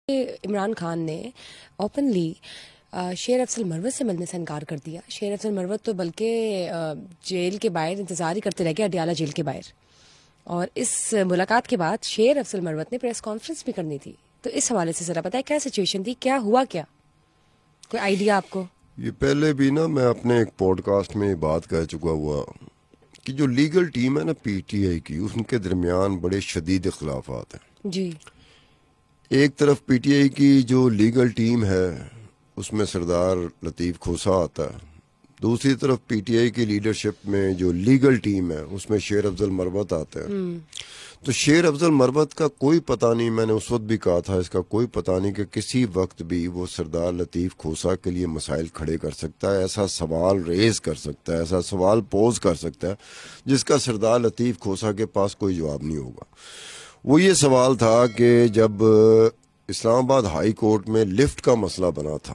عمران خان نے اوپنلی شیر افضل مروت سے ملنے سے انکار کر دیا. شیر افضل مروت تو بلکہ جیل کے باہر انتظار ہی کرتے رہ گئے، اڈیالہ جیل کے باہر. اور اس ملاقات کے بعد شیر افضل مروت نے پریس کانفرنس بھی کرنی تھی. تو اس حوالے سے ذرا بتائیں کیا سچویشن تھی، کیا ہوا، کیا کوئی آئیڈیا آپ کو؟ یہ پہلے بھی نا میں اپنے ایک پوڈ کاسٹ میں بات کہہ چکا ہوا کہ جو لیگل ٹیم ہے نا پی ٹی آئی کی، ان کے درمیان بڑے شدید اختلافات ہیں. جی. ایک طرف پی ٹی آئی کی جو لیگل ٹیم ہے اس میں سردار لطیف کھوسا آتا ہے، دوسری طرف پی ٹی آئی کی لیڈرشپ میں جو لیگل ٹیم ہے اس میں شیر افضل مروت آتے ہیں. تو شیر افضل مروت کا کوئی پتہ نہیں، میں نے اس وقت بھی کہا تھا اس کا کوئی پتہ نہیں کہ کسی وقت بھی وہ سردار لطیف کھوسا کے لیے مسائل کھڑے کر سکتا ہے، ایسا سوال ریز کر سکتا ہے، ایسا سوال پوز کر سکتا ہے جس کا سردار لطیف کھوسا کے پاس کوئی جواب نہیں ہوگا. وہ یہ سوال تھا کہ جب اسلام آباد ہائی کورٹ میں لفٹ کا مسئلہ بنا تھا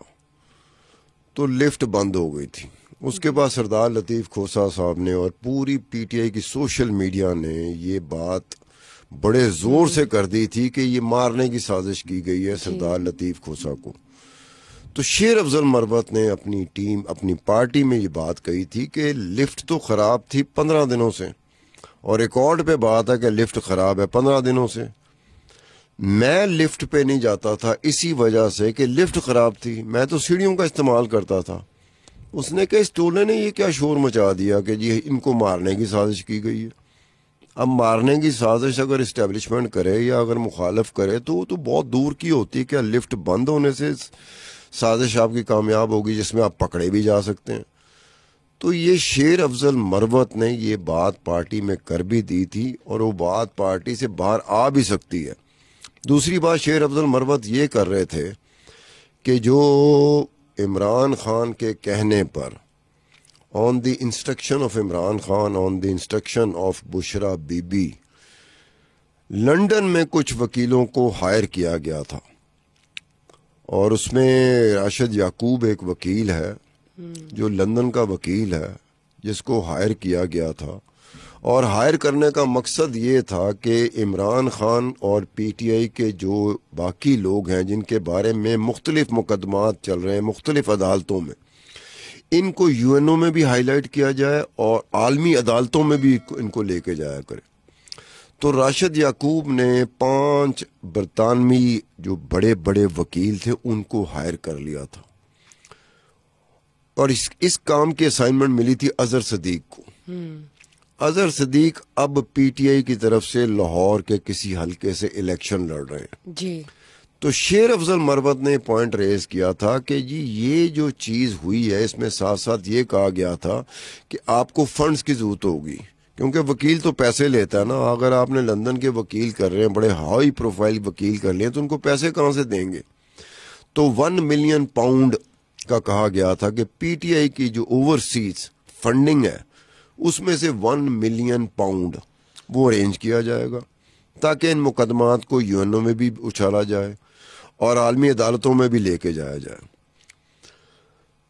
تو لفٹ بند ہو گئی تھی. اس کے بعد سردار لطیف کھوسا صاحب نے اور پوری پی ٹی آئی کی سوشل میڈیا نے یہ بات بڑے زور سے کر دی تھی کہ یہ مارنے کی سازش کی گئی ہے سردار لطیف کھوسا کو. تو شیر افضل مروت نے اپنی ٹیم اپنی پارٹی میں یہ بات کہی تھی کہ لفٹ تو خراب تھی 15 دنوں سے، اور ریکارڈ پہ بات ہے کہ لفٹ خراب ہے 15 دنوں سے. میں لفٹ پہ نہیں جاتا تھا اسی وجہ سے کہ لفٹ خراب تھی، میں تو سیڑھیوں کا استعمال کرتا تھا. اس نے کہا اس ٹولے نے یہ کیا شور مچا دیا کہ جی ان کو مارنے کی سازش کی گئی ہے. اب مارنے کی سازش اگر اسٹیبلشمنٹ کرے یا اگر مخالف کرے تو وہ تو بہت دور کی ہوتی ہے. کیا لفٹ بند ہونے سے سازش آپ کی کامیاب ہوگی جس میں آپ پکڑے بھی جا سکتے ہیں؟ تو یہ شیر افضل مروت نے یہ بات پارٹی میں کر بھی دی تھی اور وہ بات پارٹی سے باہر آ بھی سکتی ہے. دوسری بات شیر افضل مروت یہ کر رہے تھے کہ جو عمران خان کے کہنے پر on the instruction of Imran Khan on the instruction of Bushra Bibi London میں کچھ وکیلوں کو ہائر کیا گیا تھا، اور اس میں راشد یعقوب ایک وکیل ہے جو لندن کا وکیل ہے جس کو ہائر کیا گیا تھا. اور ہائر کرنے کا مقصد یہ تھا کہ عمران خان اور پی ٹی آئی کے جو باقی لوگ ہیں جن کے بارے میں مختلف مقدمات چل رہے ہیں مختلف عدالتوں میں، ان کو یو این او میں بھی ہائی لائٹ کیا جائے اور عالمی عدالتوں میں بھی ان کو لے کے جایا کرے. تو راشد یعقوب نے 5 برطانوی جو بڑے بڑے وکیل تھے ان کو ہائر کر لیا تھا، اور اس کام کی اسائنمنٹ ملی تھی اظہر صدیق کو. اظہر صدیق اب پی ٹی آئی کی طرف سے لاہور کے کسی حلقے سے الیکشن لڑ رہے ہیں. جی. تو شیر افضل مروت نے پوائنٹ ریز کیا تھا کہ جی یہ جو چیز ہوئی ہے اس میں ساتھ ساتھ یہ کہا گیا تھا کہ آپ کو فنڈز کی ضرورت ہوگی، کیونکہ وکیل تو پیسے لیتا ہے نا. اگر آپ نے لندن کے وکیل کر رہے ہیں، بڑے ہائی پروفائل وکیل کر لیں، تو ان کو پیسے کہاں سے دیں گے؟ تو 1 ملین پاؤنڈ کا کہا گیا تھا کہ پی ٹی آئی کی جو اوورسیز فنڈنگ ہے اس میں سے 1 ملین پاؤنڈ وہ ارینج کیا جائے گا تاکہ ان مقدمات کو یو این او میں بھی اچھالا جائے اور عالمی عدالتوں میں بھی لے کے جایا جائے.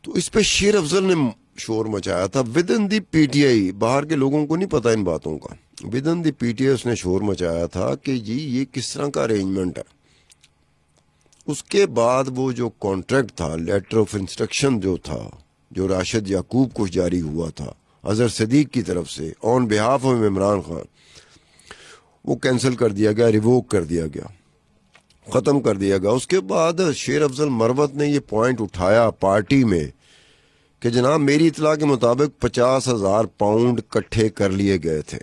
تو اس پہ شیر افضل نے شور مچایا تھا with in the P T I. باہر کے لوگوں کو نہیں پتا ان باتوں کا. With in the P T I اس نے شور مچایا تھا کہ جی یہ کس طرح کا ارینجمنٹ ہے. اس کے بعد وہ جو کانٹریکٹ تھا، لیٹر آف انسٹرکشن جو تھا، جو راشد یعقوب کو جاری ہوا تھا اظہر صدیق کی طرف سے آن بہاف آف عمران خان، وہ کینسل کر دیا گیا، ریووک کر دیا گیا، ختم کر دیا گیا. اس کے بعد شیر افضل مروت نے یہ پوائنٹ اٹھایا پارٹی میں کہ جناب میری اطلاع کے مطابق 50,000 پاؤنڈ کٹھے کر لیے گئے تھے.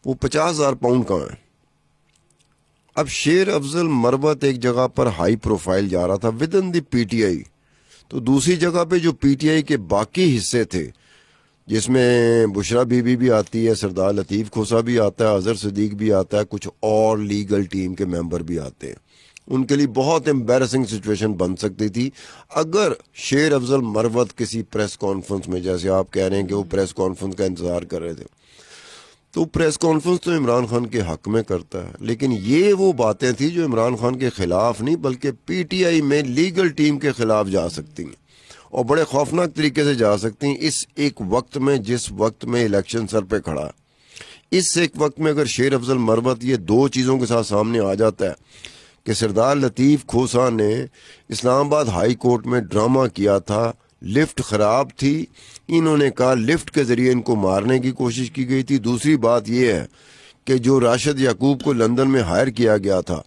وہ 50,000 پاؤنڈ کہاں ہیں؟ اب شیر افضل مروت ایک جگہ پر ہائی پروفائل جا رہا تھا with in the P T I, تو دوسری جگہ پہ جو پی ٹی آئی کے باقی حصے تھے جس میں بشرا بی بی بھی آتی ہے، سردار لطیف کھوسا بھی آتا ہے، اظہر صدیق بھی آتا ہے، کچھ اور لیگل ٹیم کے ممبر بھی آتے ہیں، ان کے لیے بہت امبیرسنگ سچویشن بن سکتی تھی اگر شیر افضل مروت کسی پریس کانفرنس میں، جیسے آپ کہہ رہے ہیں کہ وہ پریس کانفرنس کا انتظار کر رہے تھے، تو پریس کانفرنس تو عمران خان کے حق میں کرتا ہے، لیکن یہ وہ باتیں تھیں جو عمران خان کے خلاف نہیں بلکہ پی ٹی آئی میں لیگل ٹیم کے خلاف جا سکتی ہیں اور بڑے خوفناک طریقے سے جا سکتی ہیں اس ایک وقت میں جس وقت میں الیکشن سر پہ کھڑا ہے. اس ایک وقت میں اگر شیر افضل مروت یہ 2 چیزوں کے ساتھ سامنے آ جاتا ہے کہ سردار لطیف کھوسا نے اسلام آباد ہائی کورٹ میں ڈرامہ کیا تھا. لفٹ خراب تھی, انہوں نے کہا لفٹ کے ذریعے ان کو مارنے کی کوشش کی گئی تھی. دوسری بات یہ ہے کہ جو راشد یعقوب کو لندن میں ہائر کیا گیا تھا,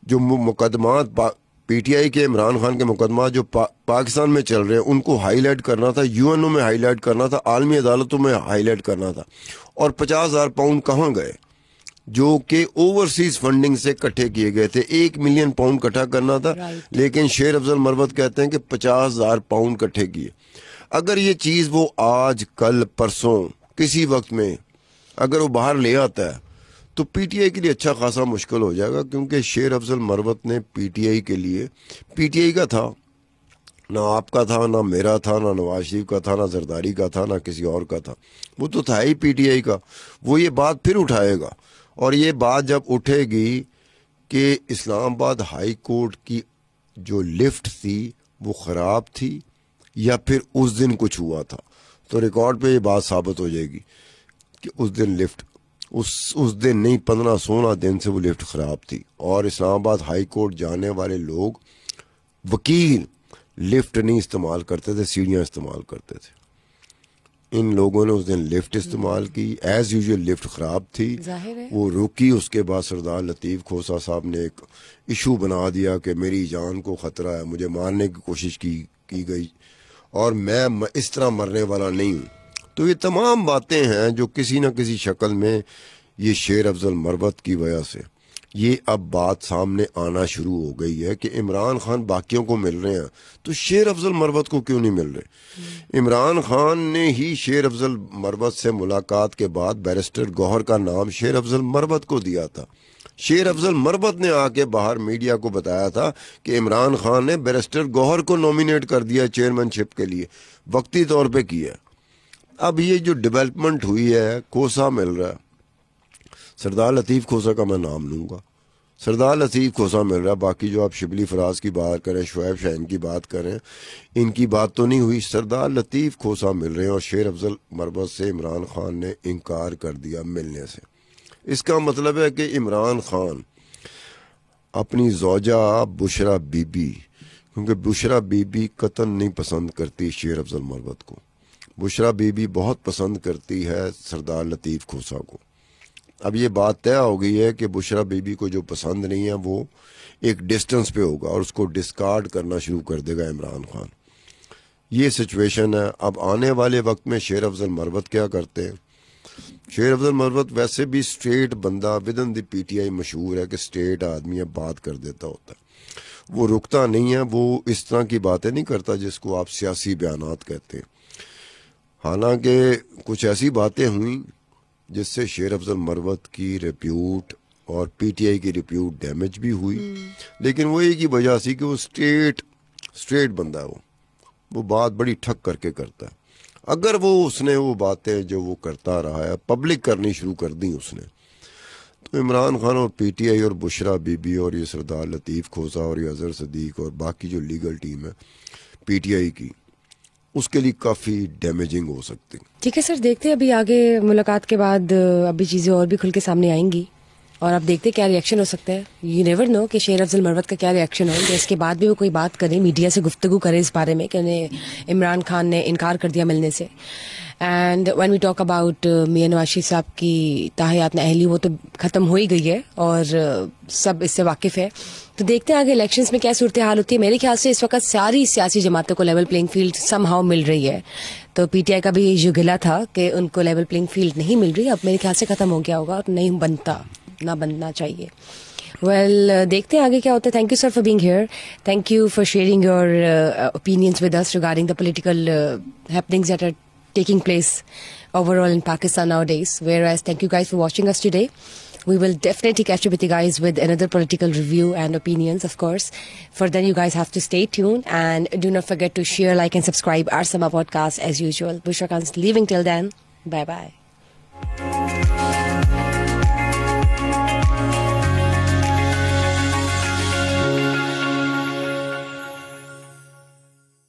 جو مقدمات پی ٹی آئی کے عمران خان کے مقدمات جو پاکستان میں چل رہے ہیں ان کو ہائی لائٹ کرنا تھا, یو این او میں ہائی لائٹ کرنا تھا, عالمی عدالتوں میں ہائی لائٹ کرنا تھا. اور 50,000 پاؤنڈ کہاں گئے جو کہ اوورسیز فنڈنگ سے کٹھے کیے گئے تھے. 1 ملین پاؤنڈ کٹھا کرنا تھا, لیکن شیر افضل مروت کہتے ہیں کہ 50,000 پاؤنڈ کٹھے کیے. اگر یہ چیز وہ آج کل پرسوں کسی وقت میں اگر وہ باہر لے آتا ہے تو پی ٹی آئی کے لیے اچھا خاصا مشکل ہو جائے گا, کیونکہ شیر افضل مروت نے پی ٹی آئی کے لیے, پی ٹی آئی کا تھا, نہ آپ کا تھا, نہ میرا تھا, نہ نواز شریف کا تھا, نہ زرداری کا تھا, نہ کسی اور کا تھا, وہ تو تھا ہی پی ٹی آئی کا. وہ یہ بات پھر اٹھائے گا, اور یہ بات جب اٹھے گی کہ اسلام آباد ہائی کورٹ کی جو لفٹ تھی وہ خراب تھی یا پھر اس دن کچھ ہوا تھا, تو ریکارڈ پہ یہ بات ثابت ہو جائے گی کہ اس دن لفٹ اس دن نہیں 15-16 دن سے وہ لفٹ خراب تھی. اور اسلام آباد ہائی کورٹ جانے والے لوگ وکیل لفٹ نہیں استعمال کرتے تھے, سیڑھیاں استعمال کرتے تھے. ان لوگوں نے اس دن لفٹ استعمال کی, ایز یوزول لفٹ خراب تھی, وہ روکی. اس کے بعد سردار لطیف کھوسا صاحب نے ایک ایشو بنا دیا کہ میری جان کو خطرہ ہے, مجھے مارنے کی کوشش کی گئی اور میں اس طرح مرنے والا نہیں ہوں. تو یہ تمام باتیں ہیں جو کسی نہ کسی شکل میں یہ شیر افضل مروت کی وجہ سے یہ اب بات سامنے آنا شروع ہو گئی ہے کہ عمران خان باقیوں کو مل رہے ہیں تو شیر افضل مروت کو کیوں نہیں مل رہے. عمران خان نے ہی شیر افضل مروت سے ملاقات کے بعد بیرسٹر گوہر کا نام شیر افضل مروت کو دیا تھا. شیر افضل مروت نے آ کے باہر میڈیا کو بتایا تھا کہ عمران خان نے بیرسٹر گوہر کو نومینیٹ کر دیا چیئرمین شپ کے لیے, وقتی طور پہ کیا. اب یہ جو ڈیولپمنٹ ہوئی ہے, کھوسا مل رہا ہے, سردار لطیف کھوسا کا میں نام لوں گا, سردار لطیف کھوسا مل رہا ہے. باقی جو آپ شبلی فراز کی بات کریں, شعیب شاہین کی بات کریں, ان کی بات تو نہیں ہوئی. سردار لطیف کھوسا مل رہے ہیں اور شیر افضل مروت سے عمران خان نے انکار کر دیا ملنے سے. اس کا مطلب ہے کہ عمران خان اپنی زوجہ بشرا بی بی, کیونکہ بشرا بی بی قطعاً نہیں پسند کرتی شیر افضل مروت کو, بشرا بی بی بہت پسند کرتی ہے سردار لطیف کھوسا کو. اب یہ بات طے ہو گئی ہے کہ بشرا بی بی کو جو پسند نہیں ہے وہ ایک ڈسٹنس پہ ہوگا اور اس کو ڈسکارڈ کرنا شروع کر دے گا عمران خان. یہ سچویشن ہے. اب آنے والے وقت میں شیر افضل مروت کیا کرتے ہیں. شیر افضل مروت ویسے بھی اسٹریٹ بندہ with in the P T I مشہور ہے کہ اسٹریٹ آدمی بات کر دیتا ہوتا ہے, وہ رکتا نہیں ہے, وہ اس طرح کی باتیں نہیں کرتا جس کو آپ سیاسی بیانات کہتے ہیں. حالانکہ کچھ ایسی باتیں ہوئیں جس سے شیر افضل مروت کی ریپیوٹ اور پی ٹی آئی کی ریپیوٹ ڈیمیج بھی ہوئی, لیکن وہ ایک ہی وجہ سی کہ وہ اسٹریٹ بندہ ہے, وہ بات بڑی ٹھک کر کے کرتا ہے. اگر اس نے وہ باتیں جو وہ کرتا رہا ہے پبلک کرنی شروع کر دیں اس نے, تو عمران خان اور پی ٹی آئی اور بشرا بی بی اور یہ سردار لطیف کھوسا اور یہ اظہر صدیق اور باقی جو لیگل ٹیم ہے پی ٹی آئی کی, اس کے لیے کافی ڈیمیجنگ ہو سکتی. ٹھیک ہے سر, دیکھتے ہیں ابھی آگے ملاقات کے بعد ابھی چیزیں اور بھی کھل کے سامنے آئیں گی اور اب دیکھتے کیا ریئیکشن ہو سکتا ہے. یو نیور نو کہ شیر افضل مروت کا کیا ریئیکشن ہو, کہ اس کے بعد بھی وہ کوئی بات کرے, میڈیا سے گفتگو کرے اس بارے میں کہ انہیں عمران خان نے انکار کر دیا ملنے سے. And when we talk about Mian Nawaz شریف صاحب کی تاحیات اہلی, وہ تو ختم ہو ہی گئی ہے اور سب اس سے واقف ہے. تو دیکھتے ہیں آگے الیکشنز میں کیا صورتحال ہوتی ہے. میرے خیال سے اس وقت ساری سیاسی جماعتوں کو level playing field some how مل رہی ہے. تو پی ٹی آئی کا بھی جو گلا تھا کہ ان کو لیول پلینگ فیلڈ نہیں مل رہی, اب میرے خیال سے ختم ہو گیا ہوگا اور نہیں بنتا, نہ بننا چاہیے. ویل دیکھتے ہیں آگے کیا ہوتا ہے. Thank you sir for being here, thank you for sharing your opinions with us regarding the political happenings that are taking place overall in Pakistan nowadays. Whereas thank you guys for watching us today. We will definitely catch up with you guys with another political review and opinions, of course. For then you guys have to stay tuned and do not forget to share, like and subscribe our Sama podcast as usual. Bushra Khan's leaving till then. Bye bye.